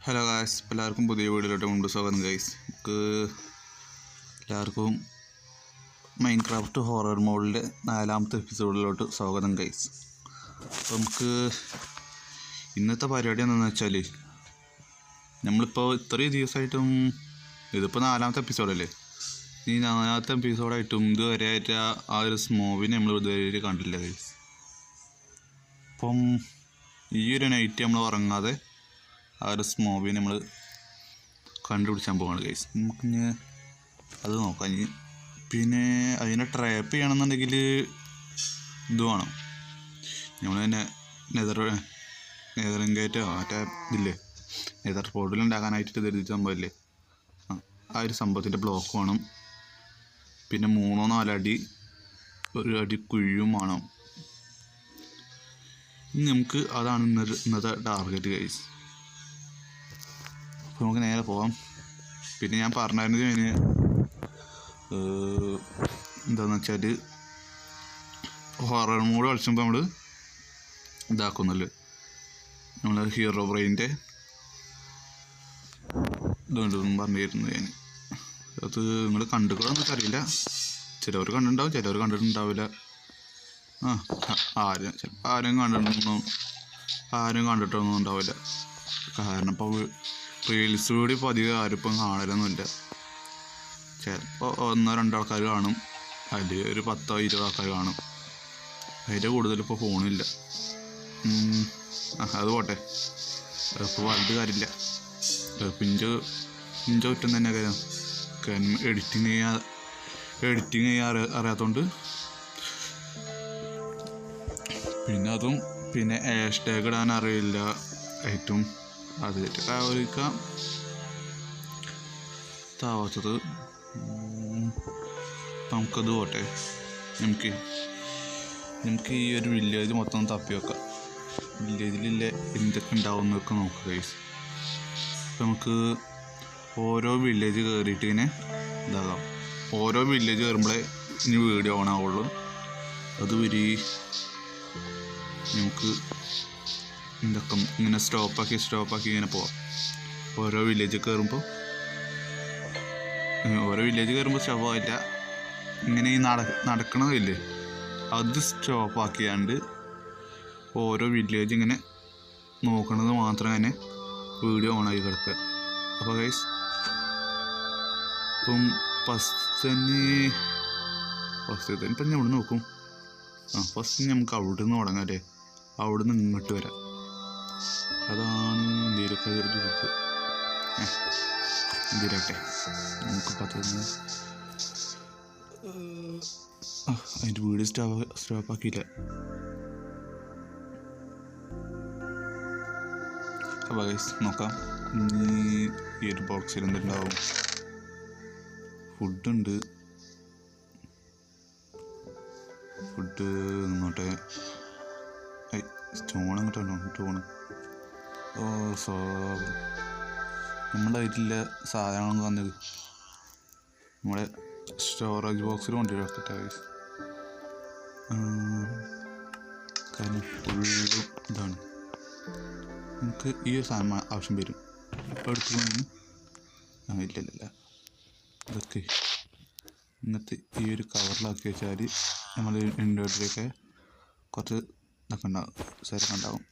Hello guys, എല്ലാവർക്കും പുതിയ വീഡിയോയിലോട്ട് മുമ്പ് സ്വാഗതം ഗൈസ്. നമുക്ക് എല്ലാവർക്കും മൈൻക്രാഫ്റ്റ് ഹൊറർ മോഡിൻ്റെ 4ാമത്തെ എപ്പിസോഡിലോട്ട് സ്വാഗതം ഗൈസ്. അപ്പോൾ നമുക്ക് ഇന്നത്തെ പരിപാടി എന്താണെന്ന് വെച്ചാൽ, നമ്മളിപ്പോൾ ഇത്രയും ദിവസമായിട്ടും ഇതിപ്പോൾ 4ാമത്തെ എപ്പിസോഡല്ലേ, ഈ 4ാമത്തെ എപ്പിസോഡായിട്ടും ഇതുവരെയായിട്ട് ആ ഒരു സ്മോവിനെ നമ്മൾ ഇതുവരെ കണ്ടില്ല ഗൈസ്. അപ്പം ഈ ഒരു നൈറ്റ് നമ്മൾ ഉറങ്ങാതെ ആ ഒരു സ്മോബിനെ നമ്മൾ കണ്ടുപിടിച്ചാൻ പോവാണ് ഗൈസ്. നമുക്കിനി അത് നോക്കാം. ഇനി പിന്നെ അതിനെ ട്രാപ്പ് ചെയ്യണമെന്നുണ്ടെങ്കിൽ ഇത് വേണം, നമ്മൾ തന്നെ നെതറിങ്കേറ്റോ മറ്റേ ഇതില്ലേ, നെതർ പോർട്ടൽ ഉണ്ടാക്കാനായിട്ട് ധരിച്ച സംഭവമില്ലേ, ആ ഒരു സംഭവത്തിൻ്റെ ബ്ലോക്ക് വേണം. പിന്നെ 3-4 അടി ഒരു അടി കുഴിയും വേണം. ഇനി നമുക്ക് അതാണ് ഇന്നത്തെ ടാർഗറ്റ് ഗൈസ്. അപ്പോൾ നമുക്ക് നേരെ പോവാം. പിന്നെ ഞാൻ പറഞ്ഞിരുന്നത് അതിന് എന്താണെന്ന് വെച്ചാൽ, ഹൊറർ മോഡ് കളിച്ചുമ്പോൾ നമ്മൾ ഇതാക്കുന്നല്ലോ, നമ്മൾ ഹീറോ ബ്രെയിൻ്റെ ഇതുകൊണ്ടൊന്നും പറഞ്ഞിരുന്നത് ഞാൻ. അത് നിങ്ങൾ കണ്ടുകൂടാന്നൊക്കെ അറിയില്ല, ചിലവർ കണ്ടിട്ടുണ്ടാവും, ചിലവർ കണ്ടിട്ടുണ്ടാവില്ല. ആരും കണ്ടിട്ടൊന്നും ഉണ്ടാവില്ല. കാരണം ഇപ്പോൾ റീൽസ് കൂടി ഇപ്പോൾ അധികം ആരും ഇപ്പം കാണലൊന്നുമില്ല. ചിലപ്പോൾ 1-2 ആൾക്കാർ കാണും, അതിൽ ഒരു 10-20 ആൾക്കാർ കാണും. അതിൻ്റെ കൂടുതൽ ഇപ്പോൾ ഫോണില്ല. അത് പോട്ടെ, ഇപ്പോൾ പറഞ്ഞിട്ട് കാര്യമില്ല. പിഞ്ച് കുറ്റം തന്നെ കാര്യം എഡിറ്റിങ് ചെയ്യാൻ അറിയാത്തതുകൊണ്ട്. പിന്നെ ഹാഷ്ടാഗ് ഇടാൻ അറിയില്ല ഏറ്റവും അതിലേക്ക് ആവരിക്കാം താവാത്തത്. നമുക്കത് പോട്ടെ, നമുക്ക് ഈ ഒരു വില്ലേജ് മൊത്തം തപ്പി വെക്കാം. വില്ലേജിലില്ല എന്തൊക്കെ ഉണ്ടാവും എന്നൊക്കെ നോക്കുക ഗൈസ്. നമുക്ക് ഓരോ വില്ലേജ് കയറിയിട്ട് ഇങ്ങനെ ഇതാകാം. ഓരോ വില്ലേജ് കയറുമ്പോഴേ ഇനി വീഡിയോ ഓൺ ആവുള്ളൂ. അതുവരെ നമുക്ക് എന്തൊക്കെ ഇങ്ങനെ സ്റ്റോപ്പാക്കി ഇങ്ങനെ പോവാം. ഓരോ വില്ലേജ് കയറുമ്പോൾ സ്റ്റോപ്പായില്ല, ഇങ്ങനെ ഈ നടക്കണതില്ലേ അത് സ്റ്റോപ്പാക്കിയാണ്ട് ഓരോ വില്ലേജ് ഇങ്ങനെ നോക്കണത് മാത്രം തന്നെ വീഡിയോ ഓണാക്കി കിടക്കുക. അപ്പോൾ ഗൈസ്, ഇപ്പം ഫസ്റ്റ് തന്നെ ഇപ്പം ഞാൻ ഇവിടെ നോക്കും. ഫസ്റ്റ് നമുക്ക് അവിടെ നിന്ന് തുടങ്ങാം അല്ലേ, അവിടെ നിന്ന് ഇങ്ങോട്ട് വരാം. അതാണ് എന്തെങ്കിലുമൊക്കെ ഒരു ഇത് എന്തിരട്ടെ നമുക്ക് പറ്റുന്ന അതിൻ്റെ വീഡിയോ സ്റ്റോപ്പാക്കിയില്ല. അപ്പോൾ ഗൈസ് നോക്കാം, ഈ ഒരു ബോക്സിൽ എന്തുണ്ടാവും. ഫുഡ് നിന്നോട്ടെ. സ്റ്റോൺ അങ്ങോട്ടോ. നമ്മുടെ വീട്ടിലെ സാധനങ്ങളൊന്നും വന്നത് നമ്മുടെ സ്റ്റോറേജ് ബോക്സിൽ കൊണ്ടുവരും വെക്കട്ടെ ഗൈസ്. കാരണം ഫുള്ളും ഇതാണ്, നമുക്ക് ഈ ഒരു സാധനം ആവശ്യം വരും. ഇപ്പോൾ എടുത്തുകൊണ്ട് ഇല്ലല്ല, ഇതൊക്കെ ഇന്നത്തെ ഈ ഒരു കവറിലാക്കി വെച്ചാൽ നമ്മൾ ഇൻവെർട്ടറിലൊക്കെ കുറച്ച് ഇതൊക്കെ ഉണ്ടാവും, സ്ഥലമൊക്കെ ഉണ്ടാവും.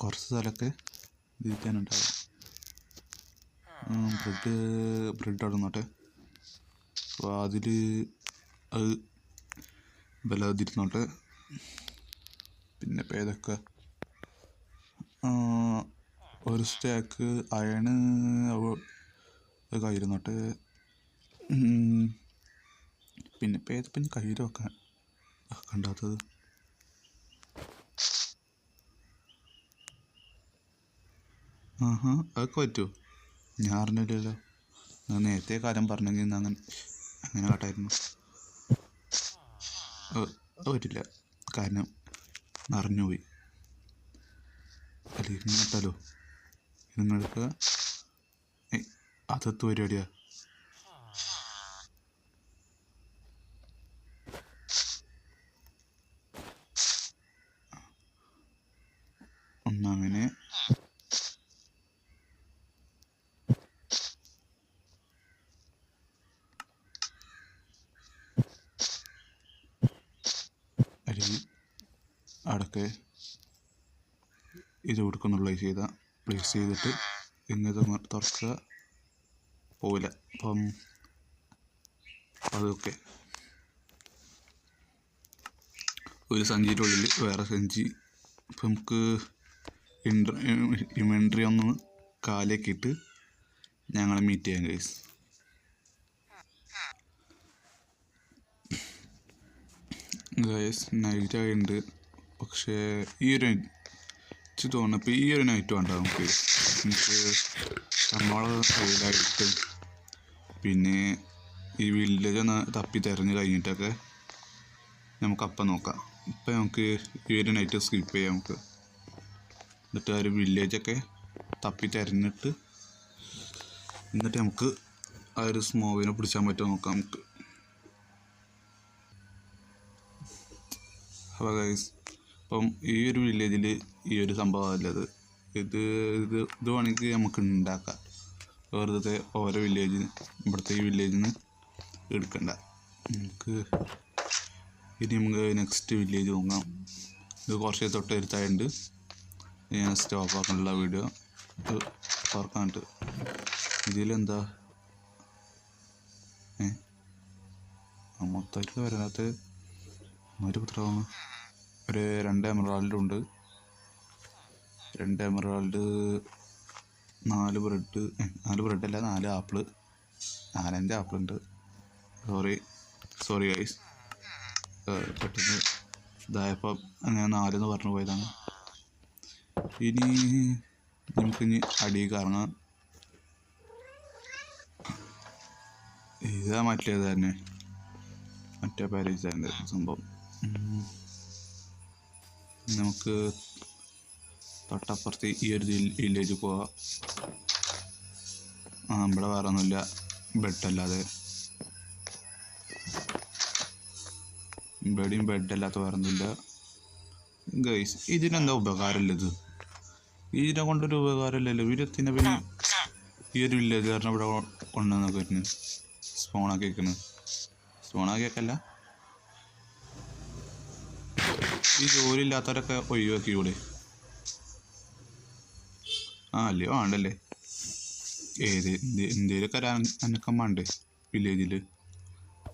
കുറച്ച് സ്ഥലമൊക്കെ വിരിക്കാനുണ്ടാവും. ബ്രെഡ് അവിടെ നിന്നോട്ടെ. അപ്പോൾ അതിൽ അത് ബലാതിരുന്നോട്ടെ. പിന്നെ ഇപ്പോൾ ഏതൊക്കെ ഒരു സ്റ്റാക്ക് അയണ് അത് കയ്യിരുന്നോട്ടെ. പിന്നെ ഇപ്പോൾ ഏതിപ്പം കയ്യിൽ വെക്കാൻ കണ്ടാത്തത്. അതൊക്കെ പറ്റുമോ? ഞാൻ അറിഞ്ഞില്ലല്ലോ. ഞാൻ നേരത്തെ കാര്യം പറഞ്ഞെങ്കിൽ അങ്ങനെ കാട്ടായിരുന്നു. അത് പറ്റില്ല, കാരണം നിറഞ്ഞുപോയി. അല്ല ഇങ്ങനെ നട്ടാലോ, നിങ്ങൾക്ക് അതത്ത് പരിപാടിയാ. ഒന്നങ്ങനെ ഓക്കെ, ഇത് കൊടുക്കുന്നുള്ള പ്ലേസ് ചെയ്തിട്ട് ഇങ്ങനെ തുറക്കുക, പോവില്ല. അപ്പം അതൊക്കെ ഒരു സഞ്ചിയുടെ ഉള്ളിൽ വേറെ സഞ്ചി. ഇപ്പം നമുക്ക് ഇൻവെൻട്രി ഒന്ന് കാലേക്ക് ഇട്ട് ഞങ്ങളെ മീറ്റ് ചെയ്യാം ഗൈസ്. നൈറ്റ് ആയിട്ടുണ്ട്, പക്ഷേ ഈ ഒരു തോന്നുന്നു ഈ ഒരു നൈറ്റ് വേണ്ട നമുക്ക് നമ്മളെ സൈഡിലായിട്ട് പിന്നെ ഈ വില്ലേജ് ഒന്ന് തപ്പി തിരഞ്ഞ് കഴിഞ്ഞിട്ടൊക്കെ നമുക്കപ്പം നോക്കാം. ഇപ്പം നമുക്ക് ഈ ഒരു നൈറ്റ് സ്കിപ്പ് ചെയ്യാം നമുക്ക്. എന്നിട്ട് ആ ഒരു വില്ലേജൊക്കെ തപ്പി തിരഞ്ഞിട്ട് എന്നിട്ട് നമുക്ക് ആ ഒരു സ്മോവിനെ പിടിച്ചാൻ പറ്റുമോ നോക്കാം നമുക്ക്. അപ്പോൾ ഗൈസ്, അപ്പം ഈ ഒരു വില്ലേജിൽ ഈ ഒരു സംഭവമല്ലത്, ഇത് വേണമെങ്കിൽ നമുക്ക് ഉണ്ടാക്കാം. വെറുതെ ഓരോ ഇവിടുത്തെ ഈ വില്ലേജിൽ നിന്ന് എടുക്കണ്ട. നമുക്ക് നെക്സ്റ്റ് വില്ലേജ് നോക്കാം. ഇത് കുറച്ച് തൊട്ട് എടുത്തായിട്ടുണ്ട്. ഞാൻ സ്റ്റോപ്പ് ആക്കാനുള്ള വീഡിയോ തുറക്കാനിട്ട്. ഇതിലെന്താ മൊത്തമായിട്ട് വരാത്ത ഒരു പുത്രമാണ്. ഒരു 2 എമറാൾഡുണ്ട്, 2 എമറാൾഡ്, 4 ബ്രെഡല്ല 4 ആപ്പിള്, 4-5 ആപ്പിളുണ്ട്. സോറി ഗൈസ്, പെട്ടെന്ന് ഇതായപ്പോൾ അങ്ങനെ 4 എന്ന് പറഞ്ഞു പോയതാണ്. ഇനി നമുക്കിനി അടിയിൽ കറങ്ങാം. ഇതാ മറ്റേത് തന്നെ, മറ്റേ പാരേജ് സംഭവം. നമുക്ക് തൊട്ടപ്പുറത്ത് ഈ ഒരു വില്ലേജ് പോവാം. ഇവിടെ വേറെ ഒന്നുമില്ല, ബെഡല്ലാതെ. ഇവിടെയും ബെഡല്ലാത്ത വേറെ ഒന്നുമില്ല ഗൈസ്. ഇതിനെന്താ ഉപകാരമില്ലത്? ഇതിനെ കൊണ്ടൊരു ഉപകാരമില്ലല്ലോ. ഇവരെത്തിനെ പിന്നെ ഈ ഒരു വില്ലേജ് കാരണം ഇവിടെ കൊണ്ടുവന്നൊക്കെ വരുന്നത് സ്പോണാക്കിയൊക്കെയല്ല. ഈ ജോലി ഇല്ലാത്തവരൊക്കെ ഒഴിവാക്കി ഇവിടെ. അല്ലയോ വേണ്ടല്ലേ, എന്തേലൊക്കെ അനക്കം വേണ്ടേ വില്ലേജിൽ.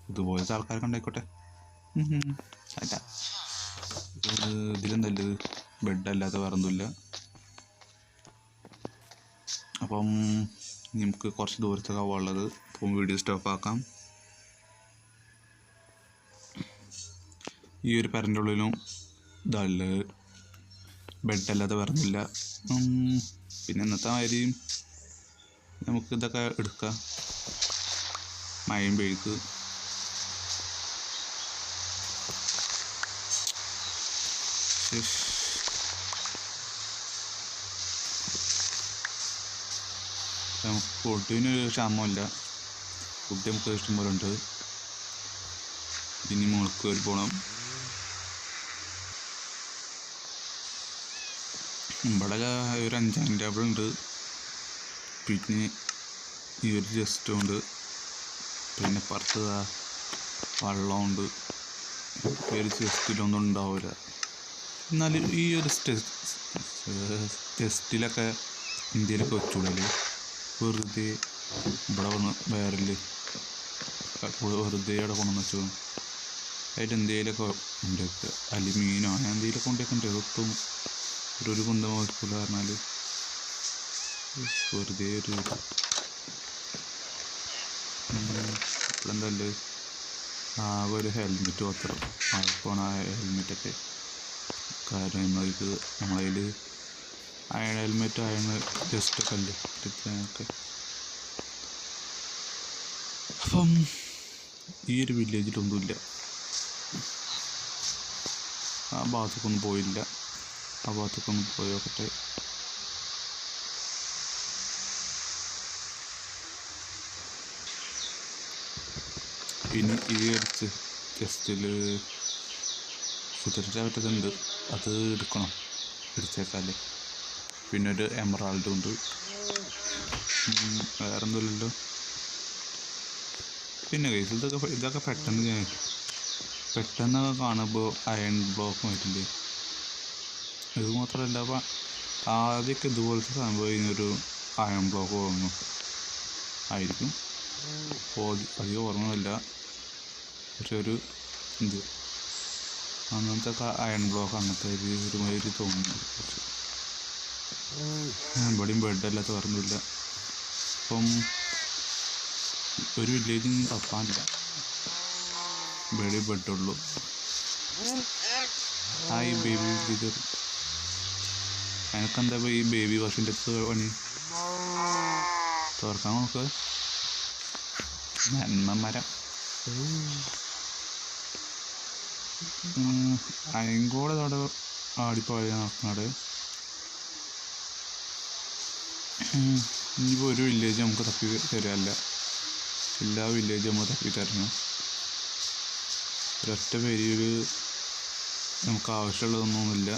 ഇതുപോലത്തെ ആൾക്കാരൊക്കെ ഉണ്ടായിക്കോട്ടെ. ഇതിലെന്തല്ലത്, ബെഡല്ലാത്ത വേറെ ഒന്നുമില്ല. അപ്പം നമുക്ക് കുറച്ച് ദൂരത്തൊക്കെ ഉള്ളത്. അപ്പം വീഡിയോ സ്റ്റോപ്പ് ആക്കാം. ഈ ഒരു പെരൻ്റെ ഉള്ളിലും ഇതല്ല, ബെഡല്ലാതെ വരുന്നില്ല. പിന്നെ ഇന്നത്തെ മാതിരി നമുക്ക് ഇതൊക്കെ എടുക്കാം. മഴയും പെയ്ക്ക് നമുക്ക് ഫുഡിന് ക്ഷാമമില്ല, ഫുഡ് നമുക്ക് ഇഷ്ടംപോലെ ഉണ്ട്. ഇനി മുകൾക്ക് കയറി പോകണം. ഇവിടെ ഒരു 5-ആം ടേബിൾ ഉണ്ട്, പിന്നെ ഈ ഒരു ജസ്റ്റും ഉണ്ട്, പിന്നെ പുറത്ത് വെള്ളമുണ്ട്. ഒരു ജസ്റ്റിലൊന്നും ഉണ്ടാവില്ല. എന്നാലും ഈ ഒരു ടെസ്റ്റിലൊക്കെ ഇന്ത്യയിലൊക്കെ വെച്ചുകൂടല്ലേ, വെറുതെ ഇവിടെ വന്ന് വേറില് വെറുതെ ഇവിടെ കൊണ്ടുവന്ന് വെച്ചു. അതിൽ എന്തെങ്കിലുമൊക്കെ ഉണ്ടാക്കുക, അല്ലെങ്കിൽ മീനോ അങ്ങനെ എന്തെങ്കിലുമൊക്കെ ഉണ്ടാക്കണ്ടേ. അതൊട്ടും ഒരു കുന്തമായിരിക്കില്ല പറഞ്ഞാൽ വെറുതെ ഒരു ഇപ്പോഴെന്തല്ലേ ആകെ ഒരു ഹെൽമെറ്റ് മാത്രം. ആർക്കാണ് ആ ഹെൽമെറ്റൊക്കെ? കാരണം നമ്മളതിൽ അയൺ ഹെൽമെറ്റ് അയൺ ജസ്റ്റൊക്കെ അല്ലേ ഒക്കെ. അപ്പം ഈ ഒരു വില്ലേജിലൊന്നുമില്ല. ആ ഭാഗത്തേക്കൊന്നും പോയില്ല. ആ ഭാഗത്തേക്കൊന്നും പോയി നോക്കട്ടെ. പിന്നെ ഈ ഒരു ടെസ്റ്റിൽ കുതിരൻ്റെ പറ്റത്തുണ്ട്, അത് എടുക്കണം, എടുത്തേക്കാല്ലേ. പിന്നെ ഒരു എമറാൾഡും ഉണ്ട്. വേറെ എന്തെല്ലോ. പിന്നെ കേസ് ഇതൊക്കെ പെട്ടെന്ന് കാണുമ്പോൾ അയൺ ബ്ലോക്ക് ആയിട്ടില്ലേ, ഇത് മാത്രമല്ല, അപ്പം ആദ്യമൊക്കെ ഇതുപോലത്തെ സംഭവം ഒരു അയൺ ബ്ലോക്ക് വന്നു ആയിരിക്കും. അധികം ഓർമ്മയില്ല, പക്ഷെ ഒരു ഇത് അങ്ങനത്തെ അയൺ ബ്ലോക്ക് അങ്ങനത്തെ ഒരു മാതിരി തോന്നുന്നു. ഇവിടെയും ബെഡല്ല തുറന്നില്ല. അപ്പം ഒരു വില്ലേജിൽ നിന്ന് തപ്പാനില്ല, ഇവിടെ ബെഡുള്ളൂ. ഹായ് ബേബി ഇത് എനിക്കെന്താ ഈ ബേബി വാഷിൻ്റെ അടുത്ത് പണി? തുറക്കാൻ നോക്ക്. നന്മമരം അയങ്കോടെ അവിടെ ആടിപ്പാടി നടക്കുന്നത്. ഇനിയിപ്പോൾ ഒരു വില്ലേജ് നമുക്ക് തപ്പി തരാമല്ല, എല്ലാ വില്ലേജും നമ്മൾ തപ്പി തരണം. ഒരൊറ്റ പേരിൽ നമുക്ക് ആവശ്യമുള്ളതൊന്നുമില്ല.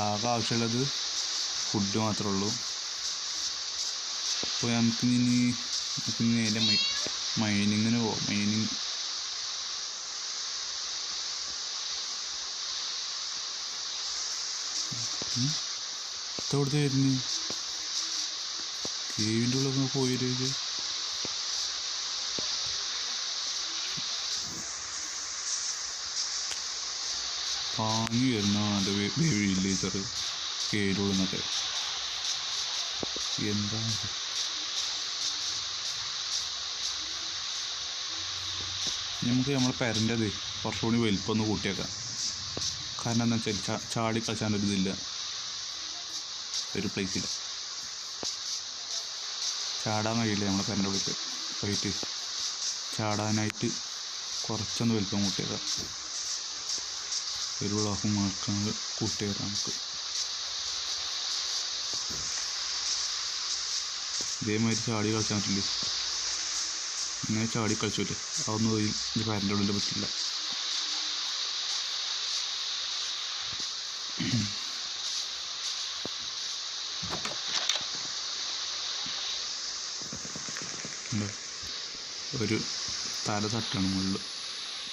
ആകെ ആവശ്യമുള്ളത് ഫുഡ് മാത്രമേ ഉള്ളൂ. അപ്പോൾ നമുക്കിനി നേരെ മൈനിങ്ങിന് പോവാം. മൈനിങ് ഇതവിടുത്തെ വരുന്നു. കേവിൻ്റെ ഉള്ളിൽ പോയിട്ട് പാങ്ങി വരുന്ന എൻ്റെ ബേബി വില്ലേജർ കേവിൻ്റെ ഉള്ളിൽ നിന്നൊക്കെ. എന്താ നമുക്ക് നമ്മളെ പെരൻ്റെത് കുറച്ചുകൂടി വലിപ്പമൊന്ന് കൂട്ടിയേക്കാം. കാരണം എന്താ വെച്ചാൽ ചാടി കളിച്ചാനൊരിതില്ല, ഒരു പ്ലേസിൽ ചാടാൻ കഴിയില്ല. നമ്മളെ പെരൻ്റെ ഉള്ളിൽ പോയിട്ട് ചാടാനായിട്ട് കുറച്ചൊന്ന് വലിപ്പം കൂട്ടിയേക്കാം. ഒരു ബ്ലോക്ക് മാർക്കാണ് കൂട്ടിയേക്കാം നമുക്ക്. ഇതേമാതിരി ചാടി കളിച്ചാൽ പറ്റില്ലേ? ഇങ്ങനെ ചാടി കളിച്ചില്ലേ? അതൊന്നും ഈ പെരൻ്റെ ഉള്ളിൽ പറ്റില്ല. ഒരു തല തട്ടാണ് മുകളിൽ.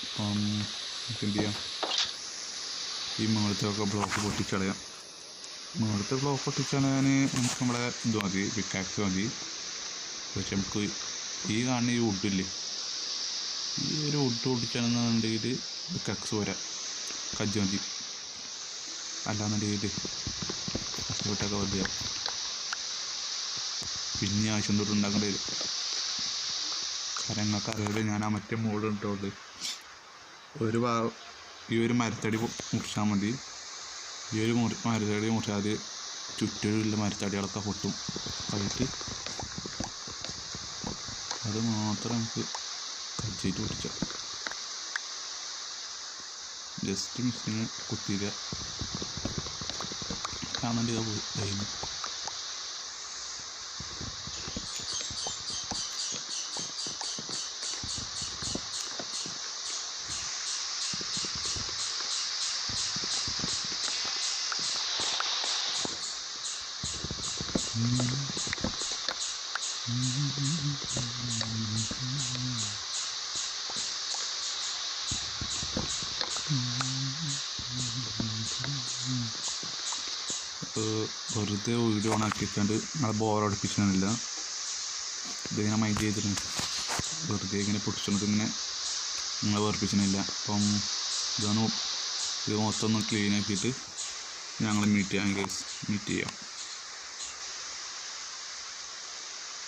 അപ്പം നമുക്ക് എന്ത് ചെയ്യാം, ഈ മുകളിലത്തൊക്കെ ബ്ലോക്ക് പൊട്ടിച്ചളയാം. മുകളിലത്തെ ബ്ലോക്ക് പൊട്ടിച്ചളയാൻ നമുക്ക് നമ്മുടെ ഇത് മതി, പിക്കാക്സ് മതി. പക്ഷെ നമുക്ക് ഈ കാണുന്ന ഈ വുഡില്ലേ, ഈ ഒരു വുഡ് പൊട്ടിച്ചാണെന്നുണ്ടെങ്കിൽ പിക്കാക്സ് പോരാ, കജ്ജ് മതി. അല്ലാന്നുണ്ടെങ്കിൽ കഷ്ടപ്പെട്ടൊക്കെ മതിയാവും. പിന്നെ ആവശ്യം തൊട്ട് ഉണ്ടാക്കേണ്ടി വരും. കാരണം നിങ്ങൾക്ക് അറിയാതെ ഞാൻ ആ മറ്റേ മോഡ് ഇട്ടോണ്ട് ഈ ഒരു മരത്തടി മുറിച്ചാൽ മതി. ഈ ഒരു മരത്തടി മുറിച്ചാൽ ചുറ്റിലുള്ള മരത്തടികളൊക്കെ പൊട്ടും. ആയിട്ട് അത് മാത്രം നമുക്ക് കജ്ജിയിട്ട് പൊട്ടിച്ചാൽ ജസ്റ്റ് മിസ്സിന് കുത്തിയില്ല. കാണാണ്ട് പോയി കഴിഞ്ഞു. വെറുതെ വീഡിയോ ഓണാക്കി വെച്ചാണ്ട് നിങ്ങളെ ബോറടിപ്പിച്ചില്ല. ഇതിങ്ങനെ മൈൻഡ് ചെയ്തിരുന്നു, വെറുതെ ഇങ്ങനെ പൊട്ടിച്ചോണ്ട് ഇങ്ങനെ നിങ്ങളെ വേർപ്പിച്ചില്ല. അപ്പം ഇത് മൊത്തം ഒന്ന് ക്ലീൻ ആക്കിയിട്ട് ഞങ്ങൾ മീറ്റ് ചെയ്യാം.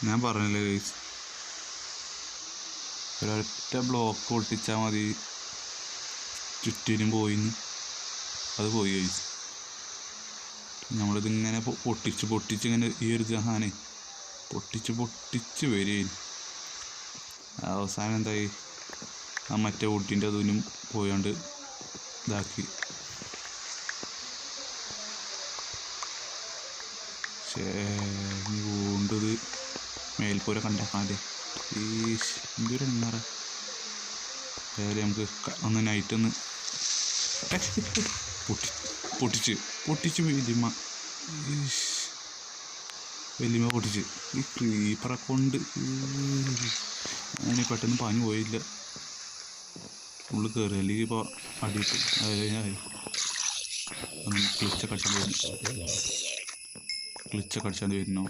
ഞാൻ പറഞ്ഞില്ലേ ഗൈസ്, ഒരൊറ്റ ബ്ലോക്ക് പൊട്ടിച്ചാൽ മതി, ചുറ്റിനും പോയിന്ന്. അത് പോയി ഗൈസ്. നമ്മളിതിങ്ങനെ പൊട്ടിച്ച് ഇങ്ങനെ ഈ ഒരു ജഹാനെ പൊട്ടിച്ച് വരികയും അവസാനം എന്തായി, ആ മറ്റേ വുഡിൻ്റെ അതിനും പോയാണ്ട് ഇതാക്കി. വീണ്ടത് മേൽപ്പൂര കണ്ടാക്കാണ്ട് എന്തൊരു എണ്ണറ. വേറെ നമുക്ക് ഒന്ന് നൈറ്റൊന്ന് പൊട്ടിച്ച് വലിയമ്മ പൊട്ടിച്ച് ഈ ക്രീപ്പറെ കൊണ്ട് അങ്ങനെ പെട്ടെന്ന് പനി പോയില്ല. ഉള്ളിൽ കയറി അല്ലെങ്കിൽ ഇപ്പോൾ അടിയിട്ട് അത് കഴിഞ്ഞാൽ ക്ലിച്ചൊക്കെ അടിച്ചാണ്ട് വരുന്നു.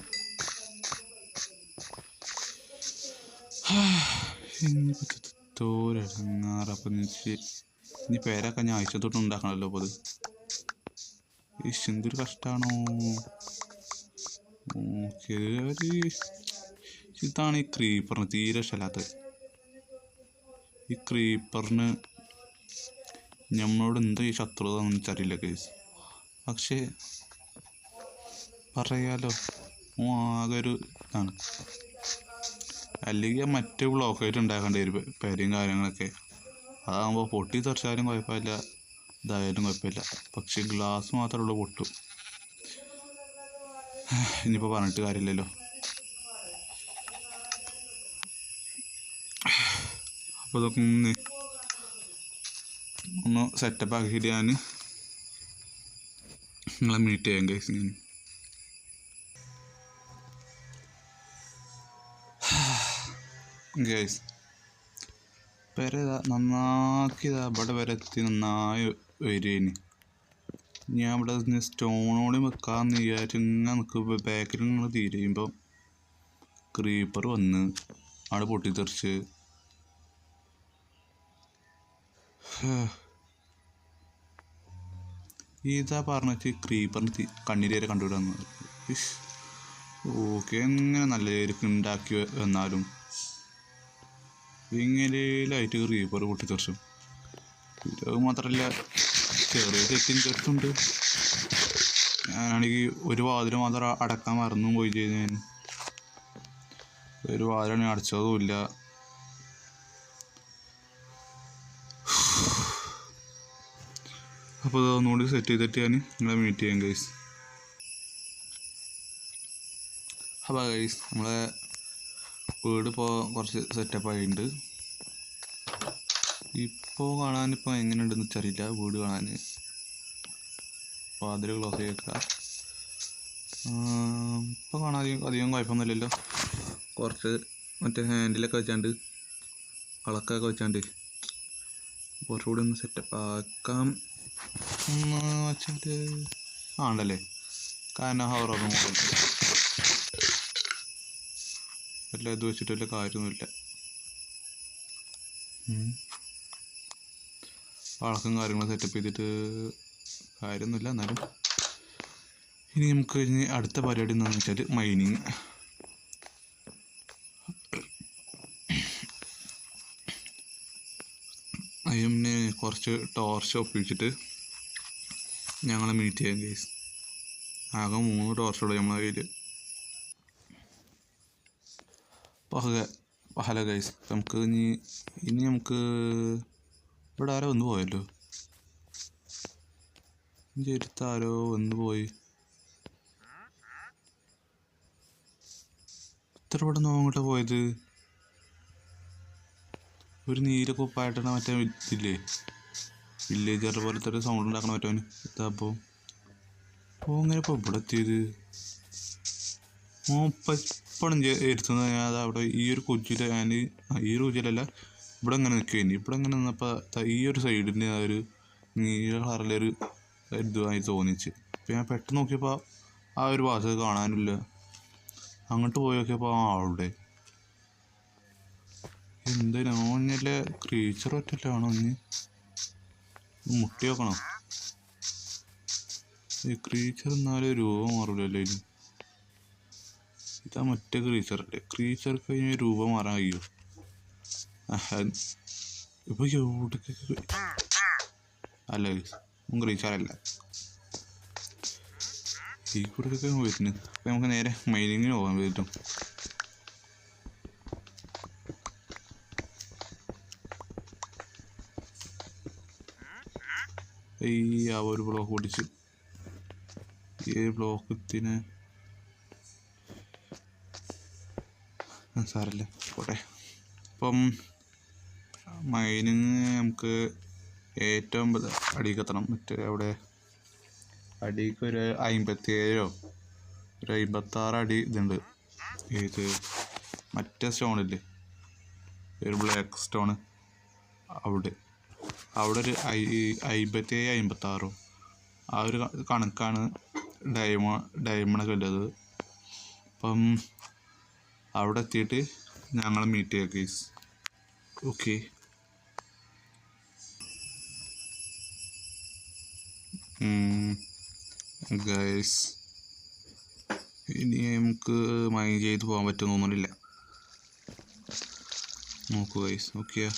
ഇനിയിപ്പോൾ തോരങ്ങാറപ്പം ഇനി പേരൊക്കെ ഞാൻ ആഴ്ച തൊട്ട് ഉണ്ടാക്കണമല്ലോ. അപ്പോൾ അത് എന്തൊരു കഷ്ടമാണോ. ഇതാണ് ഈ ക്രീപ്പറിന് തീരെ ഇഷ്ടമല്ലാത്തത്. ഈ ക്രീപ്പറിന് നമ്മളോട് എന്താ ഈ ശത്രുത എന്ന് എനിക്കറിയില്ല ഗൈസ്. പക്ഷേ പറയാലോ ആകെ ഒരു ഇതാണ്. അല്ലെങ്കിൽ മറ്റേ ബ്ലോക്കായിട്ട് ഉണ്ടാക്കേണ്ടി വരും പേരയും കാര്യങ്ങളൊക്കെ. അതാകുമ്പോൾ പൊട്ടി തെറിച്ചാലും കുഴപ്പമില്ല, ഇതായാലും കുഴപ്പമില്ല. പക്ഷേ ഗ്ലാസ് മാത്രമേ ഉള്ളൂ പൊട്ടും. ഇനിയിപ്പോൾ പറഞ്ഞിട്ട് കാര്യമില്ലല്ലോ. അപ്പോൾ ഇതൊക്കെ ഒന്ന് സെറ്റപ്പ് ആക്കിയിട്ട് ഞാൻ നിങ്ങളെ മീറ്റ് ചെയ്യാം ഗൈസ്. ഞാൻ ഗൈസ് പെര നന്നാക്കിയതാ. ഇവിടെ വരെ എത്തി നന്നായി വരികയാണ്. ഞാൻ ഇവിടെ സ്റ്റോണോടെ വെക്കാമെന്ന് വിചാരിച്ച് ഇങ്ങനെ നിൽക്കുമ്പോൾ ബാക്കിൽ നിങ്ങൾ തീരുമ്പോൾ ക്രീപ്പർ വന്ന് അവിടെ പൊട്ടിത്തെറിച്ച്. ഇതാ പറഞ്ഞിട്ട് ക്രീപ്പറിന് കണ്ണീര് വരെ കണ്ടുവിടാന്ന്. ഓക്കെ എങ്ങനെ നല്ല രീതിക്ക് ഉണ്ടാക്കി വന്നാലും ഇങ്ങനെയായിട്ട് ക്രീപ്പർ പൊട്ടിത്തെറിച്ചു. ഇത് മാത്രമല്ല ചെറിയ തെറ്റും ചെറുത്തുണ്ട്. ഞാനാണെങ്കിൽ ഒരു വാതിൽ മാത്രം അടക്കാൻ മറന്നും പോയി ചെയ്ത്. ഞാൻ ഒരു വാതിലാണ് അടച്ചതുമില്ല. അപ്പോൾ അതൊന്നുകൂടി സെറ്റ് ചെയ്തിട്ട് ഞാൻ നിങ്ങളെ മീറ്റ് ചെയ്യാം ഗൈസ്. അപ്പോൾ ഗൈസ് നമ്മളെ വീട് ഇപ്പോൾ കുറച്ച് സെറ്റപ്പ് ആയിട്ടുണ്ട്. ഇപ്പോൾ കാണാനിപ്പോൾ എങ്ങനെയുണ്ടെന്ന് വെച്ചറിയില്ല വീട് കാണാൻ. വാതിൽ ക്ലോസ് ചെയ്യേക്കുക. ഇപ്പോൾ കാണാൻ അധികം കുഴപ്പമൊന്നുമില്ലല്ലോ. കുറച്ച് മറ്റേ ഹാൻഡിലൊക്കെ വെച്ചാണ്ട് കളക്കൊക്കെ വെച്ചാണ്ട് കുറച്ചുകൂടി ഒന്ന് സെറ്റപ്പ് ആക്കാം എന്ന് വെച്ചാൽ ആണ്ടല്ലേ. കാരണം ഹവറൊന്നും എല്ലാം ഇത് വെച്ചിട്ട് വല്ല കാര്യമൊന്നുമില്ല. വളക്കും കാര്യങ്ങളും സെറ്റപ്പ് ചെയ്തിട്ട് കാര്യമൊന്നുമില്ല. എന്നാലും ഇനി നമുക്ക് ഇനി അടുത്ത പരിപാടി എന്താണെന്ന് വെച്ചാൽ മൈനിങ്. അതിന് കുറച്ച് ടോർച്ച് ഒപ്പിച്ചിട്ട് ഞങ്ങളെ മീറ്റ് ചെയ്യാം ഗൈസ്. ആകെ 3 ടോർച്ചുള്ളൂ നമ്മളെ കയ്യിൽ. ഹലോ ഗൈസ്, നമുക്ക് ഇനി നമുക്ക് ഇവിടെ ആരോ വന്നു പോയല്ലോ. എടുത്ത് ആരോ വന്നു പോയി. ഇത്ര ഇവിടെ നിന്ന് അങ്ങോട്ട് പോയത്. ഒരു നീലൊക്കെ ഉപ്പായിട്ടാണ് മറ്റേ ഇതില്ലേ വില്ലേജർ പോലത്തെ ഒരു സൗണ്ട് ഉണ്ടാക്കണം മറ്റവന്. ഇതാപ്പോൾ ഇങ്ങനെ ഇപ്പോൾ ഇവിടെ എത്തിയത് ഇപ്പോഴും ഇരുത്തുന്നത്. ഞാൻ അവിടെ ഈ ഒരു കൊച്ചിയിൽ ഈ ഒരു കൊച്ചിയിലല്ല ഇവിടെ ഇങ്ങനെ നിൽക്കുകയാണ്. ഇവിടെ ഇങ്ങനെ നിന്നപ്പോൾ ഈ ഒരു സൈഡിൻ്റെ ആ ഒരു നീല കളറിലൊരു ഇതുമായി തോന്നിച്ച്. അപ്പോൾ ഞാൻ പെട്ടെന്ന് നോക്കിയപ്പോൾ ആ ഒരു ഭാഗത്ത് കാണാനില്ല. അങ്ങോട്ട് പോയി നോക്കിയപ്പോൾ അവിടെ എന്തിനാ ഒന്നല്ല ക്രീച്ചർ ഒറ്റല്ലാണോ ഒന്ന് മുട്ടി നോക്കണം. ഈ ക്രീച്ചർ എന്നാലും രൂപം മാറില്ലല്ലോ. ഇതിന് ഇതാ മറ്റേ ക്രീച്ചറല്ലേ. ക്രീച്ചർക്ക് കഴിഞ്ഞ രൂപം മാറാൻ കഴിയുമോ? ഇപ്പൊ എവിടേക്ക് അല്ല ക്രീച്ചറല്ല ഈ കൂടെയൊക്കെ വരുന്നത്. അപ്പം നമുക്ക് നേരെ മൈനിങ്ങിന് പോകാൻ പറ്റും. ആ ഒരു ബ്ലോക്ക് ഓടിച്ച് ഈ ബ്ലോക്കത്തിന് സാരല്ല പോട്ടെ. ഇപ്പം മൈനിങ് നമുക്ക് ഏറ്റവും അടിക്ക് എത്തണം. മറ്റേ അവിടെ അടിക്ക് ഒരു 57 ഒരു 56 അടി ഇതുണ്ട്. ഇത് മറ്റേ സ്റ്റോണില്ലേ ഒരു ബ്ലാക്ക് സ്റ്റോണ് അവിടെ ഒരു 57 56 ആ ഒരു കണക്കാണ് ഡയമണ്ടൊക്കെ ഉള്ളത്. അപ്പം അവിടെ എത്തിയിട്ട് ഞങ്ങൾ മീറ്റ് ചെയ്യാം ഗൈസ്. ഓക്കെ, ഗൈസ് ഇനി നമുക്ക് മൈൻഡ് ചെയ്ത് പോകാൻ പറ്റുമെന്ന് തോന്നുന്നില്ല. നോക്കൂ ഗൈസ്, നോക്കിയാ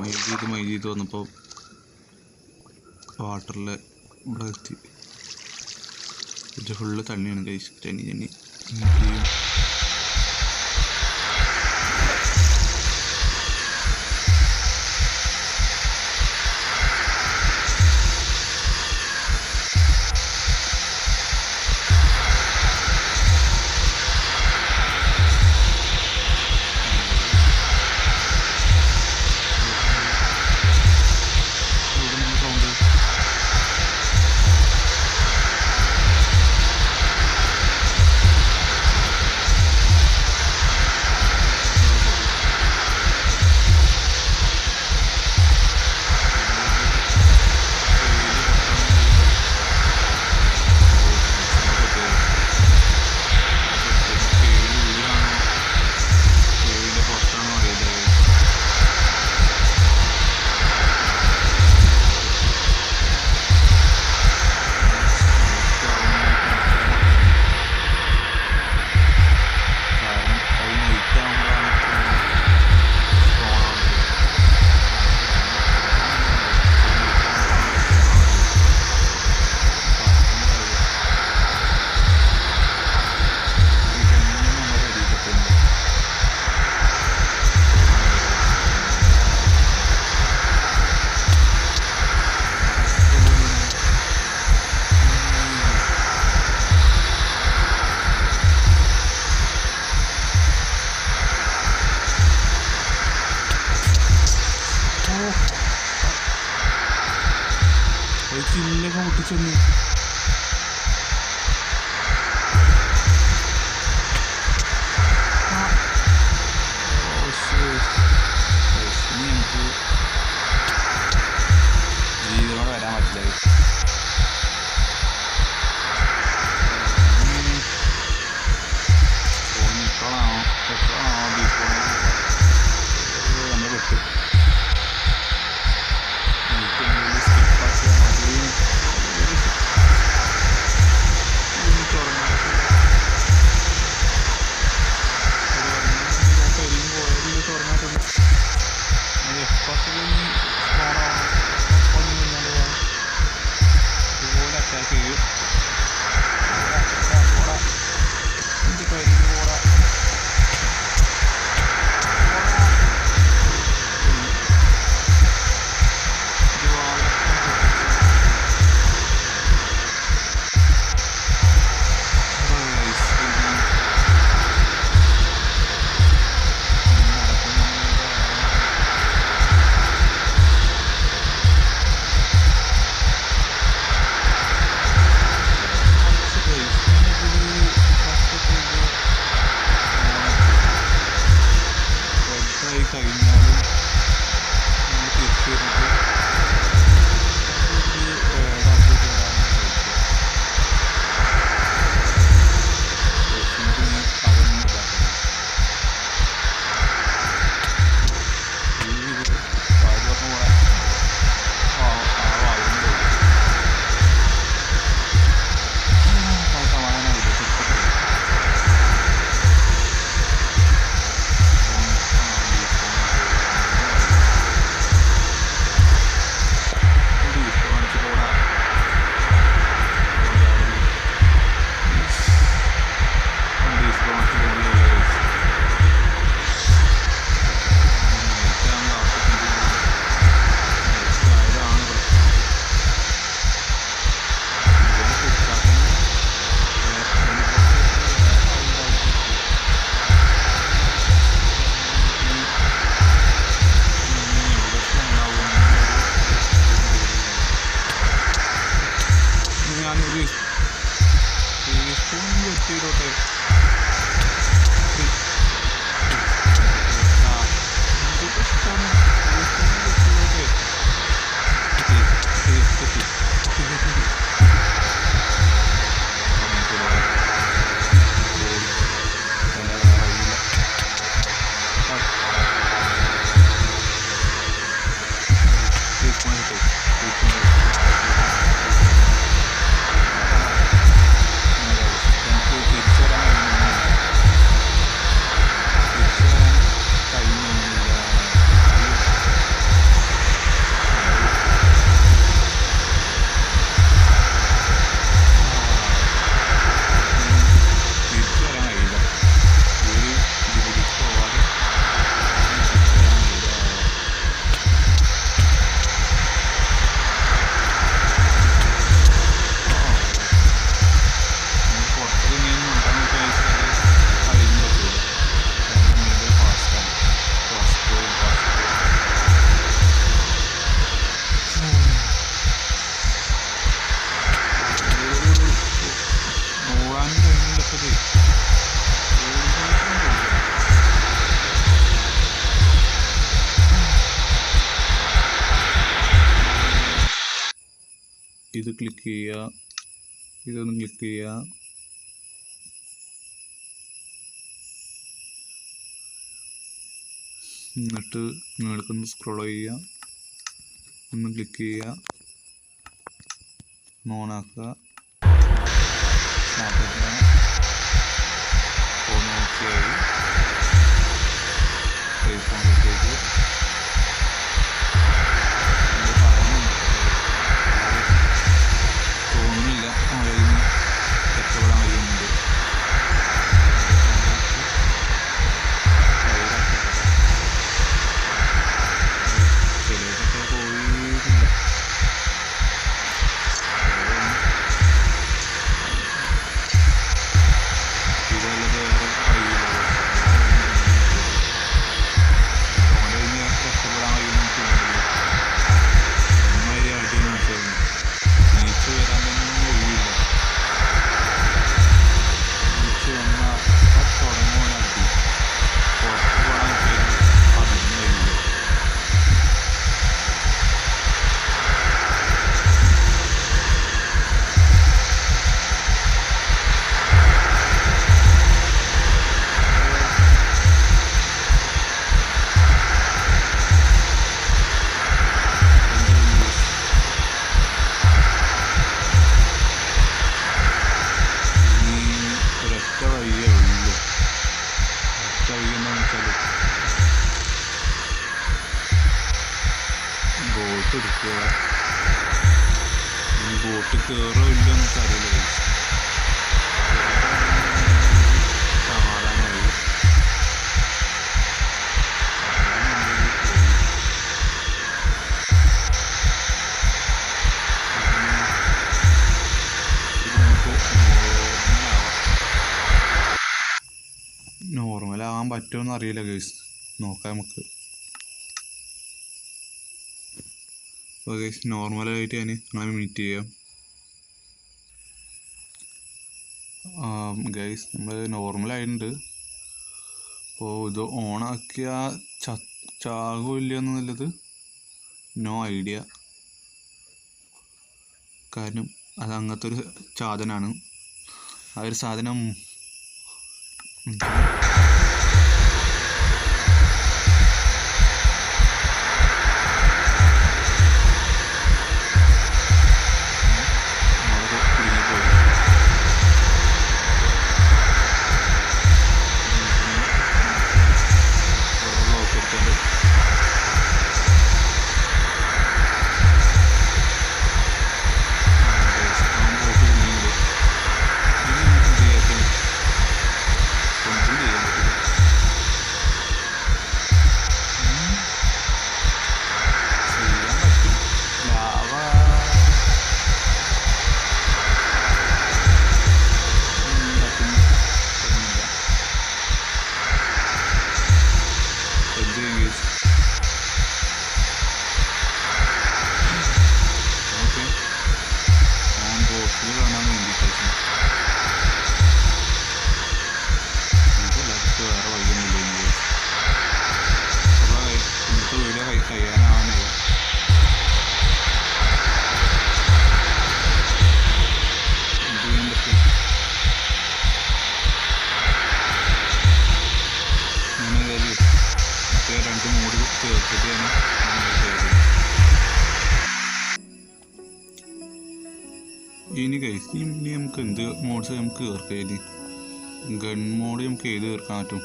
മൈൻഡ് ചെയ്ത് വന്നപ്പോൾ വാട്ടറിൽ ഇവിടെ എത്തി. ഇത് ഫുള്ള് തണ്ണിയാണ് ഗൈസ്, തണ്ണി ചില്ലൊക്കെ മുട്ടിച്ചൊന്ന്. ഇനി എനിക്ക് ജീവനോട് വരാൻ പറ്റില്ല. ഇപ്പോഴാണോ നമ്മൾ വിട്ടു ഇത് ക്ലിക്ക് ചെയ്യുക, ഇതൊന്ന് ക്ലിക്ക് ചെയ്യുക. എന്നിട്ട് നിങ്ങൾക്കൊന്ന് സ്ക്രോൾ ചെയ്യുക, ഒന്ന് ക്ലിക്ക് ചെയ്യുക, ഓണാക്കുക, ഫോൺ ഓക്കെയായി. ഐഫോൺ സെറ്റ് തോന്നുന്നില്ല ഓൺലൈനിൽ രക്ഷപ്പെടാൻ കഴിയുന്നുണ്ട്. ചിലതൊക്കെ പോയിട്ടില്ല. ഇതല്ലാതെ വേറെ കഴിയില്ല. ഓൺലൈനിൽ രക്ഷപ്പെടാൻ കഴിയുമെന്ന് തോന്നുന്നില്ല. ഒന്നായി അടി മനസ്സിലാവുന്നു. തിരിച്ചു വരാൻ തന്നെ കഴിയില്ല. തിരിച്ചു വന്നാൽ തുടങ്ങുവാനാക്കി പുറത്ത് പോകാൻ അതൊന്നും കഴിയില്ല. ഒരൊറ്റ വഴിയേ ഉള്ളൂ. ഒറ്റ വഴി എന്താണെന്ന് വെച്ചാൽ ബോട്ട് എടുക്കുക. ഈ ബോട്ട് കയറോ ഇല്ല എന്നൊക്കെ അറിയില്ല. സമാധാനമായി നോർമലാകാൻ പറ്റുമെന്ന് അറിയില്ല ഗൈസ്. നോക്കാം നമുക്ക്. അപ്പോൾ ഗൈസ് നോർമലായിട്ട് ഞാൻ നിങ്ങളെ മീറ്റ് ചെയ്യാം. ഗൈസ് നമ്മൾ നോർമലായിട്ടുണ്ട്. അപ്പോൾ ഇത് ഓണാക്കിയാൽ ചാകില്ല എന്നുള്ളത് നോ ഐഡിയ. കാരണം അത് അങ്ങനത്തെ ഒരു സാധനമാണ്. ആ ഒരു സാധനം ഇനി കഴിച്ച് ഇനി നമുക്ക് എന്ത് മോഡ്സ് നമുക്ക് ചേർക്കാം. ഗൺ മോഡ് നമുക്ക് ഏത് ചേർക്കാൻ പറ്റും?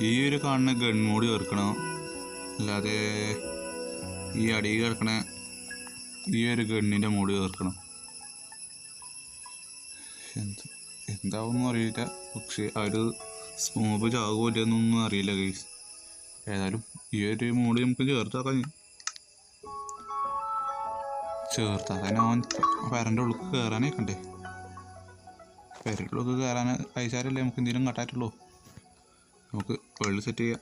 ഈ ഒരു കാണുന്ന ഗൺ മോഡ് ചേർക്കണം, അല്ലാതെ ഈ അടിയിൽ കിടക്കണ ഈ ഒരു ഗണ്ണിൻ്റെ മോഡ് ചേർക്കണം. എന്താവുമെന്നും അറിയില്ല, പക്ഷേ ആ ഒരു സ്മൂപ്പ് ചാകുമല്ലോ എന്നൊന്നും അറിയില്ല ഗൈസ്. ഏതായാലും ഈ ഒരു മോഡ് നമുക്ക് ചേർത്താക്കാൻ അവൻ പെരൻ്റെ ഉള്ളിൽ കയറാനേക്കണ്ടേ. പെരൻ്റെ ഉള്ളിൽ കയറാൻ കഴിച്ചാലല്ലേ നമുക്ക് എന്തെങ്കിലും കട്ടായിട്ടുള്ളൂ. നമുക്ക് വെള്ളം സെറ്റ് ചെയ്യാം.